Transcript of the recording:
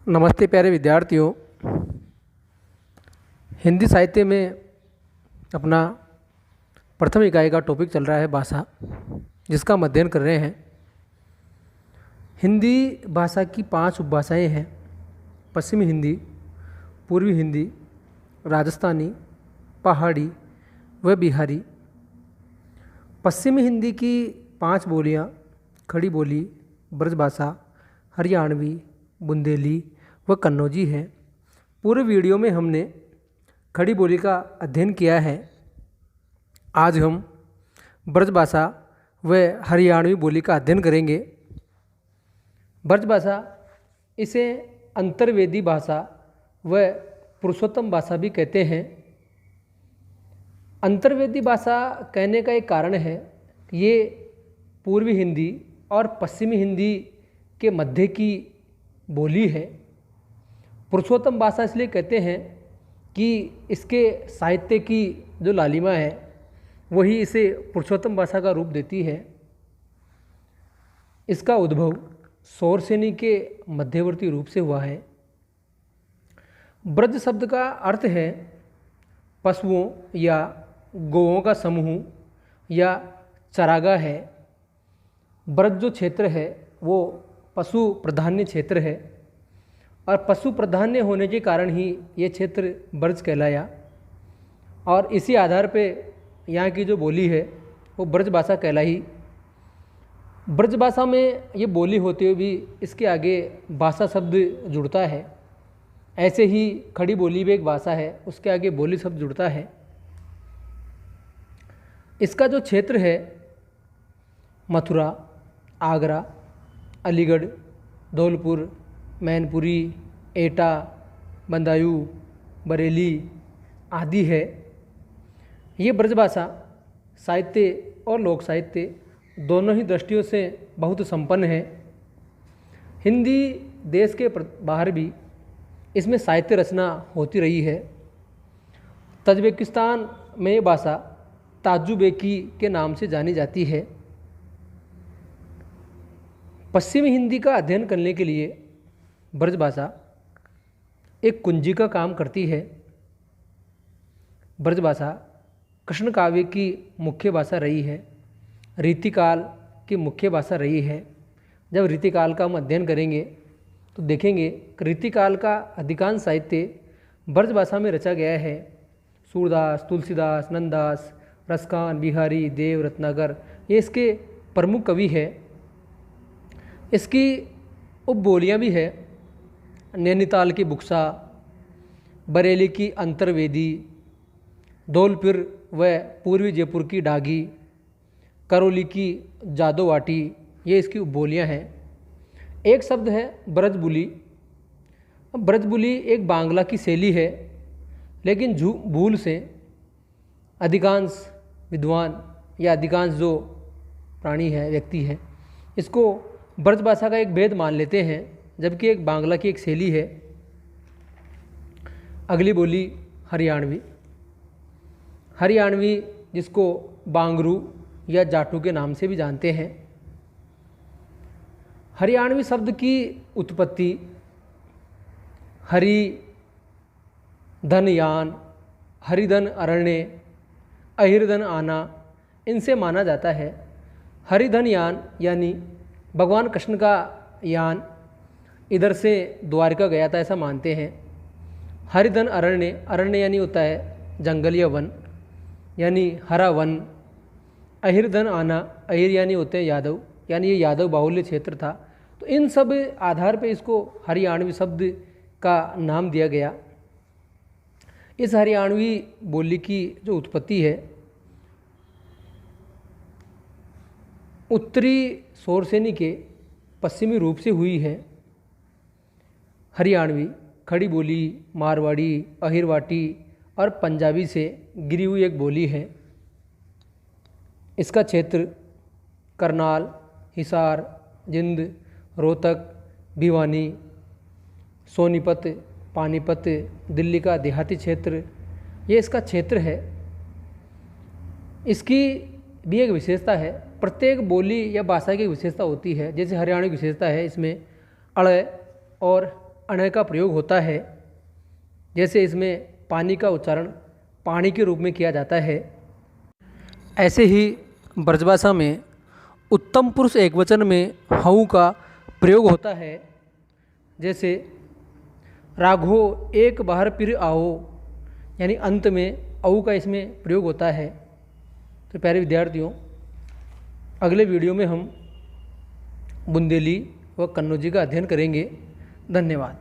नमस्ते प्यारे विद्यार्थियों। हिंदी साहित्य में अपना प्रथम इकाई का टॉपिक चल रहा है भाषा, जिसका हम अध्ययन कर रहे हैं। हिंदी भाषा की 5 उपभाषाएं हैं: पश्चिमी हिंदी, पूर्वी हिंदी, राजस्थानी, पहाड़ी व बिहारी। पश्चिमी हिंदी की 5 बोलियां खड़ी बोली, ब्रजभाषा, हरियाणवी, बुंदेली व कन्नौजी है। पूरे वीडियो में हमने खड़ी बोली का अध्ययन किया है। आज हम ब्रजभाषा व हरियाणवी बोली का अध्ययन करेंगे। ब्रजभाषा, इसे अंतर्वेदी भाषा व पुरुषोत्तम भाषा भी कहते हैं। अंतर्वेदी भाषा कहने का एक कारण है कि ये पूर्वी हिंदी और पश्चिमी हिंदी के मध्य की बोली है। पुरुषोत्तम भाषा इसलिए कहते हैं कि इसके साहित्य की जो लालिमा है वही इसे पुरुषोत्तम भाषा का रूप देती है। इसका उद्भव शौरसेनी के मध्यवर्ती रूप से हुआ है। ब्रज शब्द का अर्थ है पशुओं या गौओं का समूह या चरागाह है। ब्रज जो क्षेत्र है वो पशु प्रधान्य क्षेत्र है और पशु प्रधान्य होने के कारण ही ये क्षेत्र ब्रज कहलाया। और इसी आधार पे यहाँ की जो बोली है वो ब्रज भाषा कहलाई। ब्रज भाषा में ये बोली होते हुए भी इसके आगे भाषा शब्द जुड़ता है। ऐसे ही खड़ी बोली भी एक भाषा है, उसके आगे बोली शब्द जुड़ता है। इसका जो क्षेत्र है मथुरा, आगरा, अलीगढ़, धौलपुर, मैनपुरी, एटा, बदायूं, बरेली आदि है। ये ब्रजभाषा साहित्य और लोक साहित्य दोनों ही दृष्टियों से बहुत संपन्न है। हिंदी देश के बाहर भी इसमें साहित्य रचना होती रही है। तजाकिस्तान में ये भाषा ताजुबेकी के नाम से जानी जाती है। पश्चिमी हिंदी का अध्ययन करने के लिए ब्रजभाषा एक कुंजी का काम करती है। ब्रजभाषा कृष्ण काव्य की मुख्य भाषा रही है, रीतिकाल की मुख्य भाषा रही है। जब रीतिकाल का हम अध्ययन करेंगे तो देखेंगे कि रीतिकाल का अधिकांश साहित्य ब्रजभाषा में रचा गया है। सूरदास, तुलसीदास, नंददास, रसखान, बिहारी, देव, रत्नाकर ये इसके प्रमुख कवि है। इसकी उपबोलियाँ भी है: नैनीताल की बुक्सा, बरेली की अंतर्वेदी, धौलपुर व पूर्वी जयपुर की डागी, करौली की जादोवाटी, ये इसकी उपबोलियाँ हैं। एक शब्द है ब्रजबुली। ब्रजबुली एक बांग्ला की शैली है, लेकिन भूल से अधिकांश विद्वान या अधिकांश जो प्राणी है, व्यक्ति है, इसको ब्रजभाषा का एक भेद मान लेते हैं, जबकि एक बांग्ला की एक शैली है। अगली बोली हरियाणवी। हरियाणवी जिसको बांगरू या जाटू के नाम से भी जानते हैं। हरियाणवी शब्द की उत्पत्ति हरि धन यान, हरिधन अरण्य, अहिरधन आना, इनसे माना जाता है। हरिधन यान यानी भगवान कृष्ण का यान इधर से द्वारका गया था, ऐसा मानते हैं। हरिधन अरण्य, अरण्य यानी होता है जंगल या वन, यानी हरा वन। अहिरधन आना, अहिर यानी होते हैं यादव, यानी ये यादव बाहुल्य क्षेत्र था। तो इन सब आधार पे इसको हरियाणवी शब्द का नाम दिया गया। इस हरियाणवी बोली की जो उत्पत्ति है उत्तरी शौरसेनी के पश्चिमी रूप से हुई है। हरियाणवी खड़ी बोली मारवाड़ी, अहिरवाटी और पंजाबी से गिरी हुई एक बोली है। इसका क्षेत्र करनाल, हिसार, जिंद, रोहतक, भिवानी, सोनीपत, पानीपत, दिल्ली का देहाती क्षेत्र, ये इसका क्षेत्र है। इसकी भी एक विशेषता है, प्रत्येक बोली या भाषा की विशेषता होती है। जैसे हरियाणवी विशेषता है, इसमें अड़ और अण का प्रयोग होता है, जैसे इसमें पानी का उच्चारण पानी के रूप में किया जाता है, ऐसे ही ब्रजभाषा में उत्तम पुरुष एकवचन में हऊ का प्रयोग होता है। जैसे राघो एक बार फिर आओ, यानी अंत में औ का इसमें प्रयोग होता है। तो प्यारे विद्यार्थियों, अगले वीडियो में हम बुंदेली व कन्नौजी का अध्ययन करेंगे। धन्यवाद।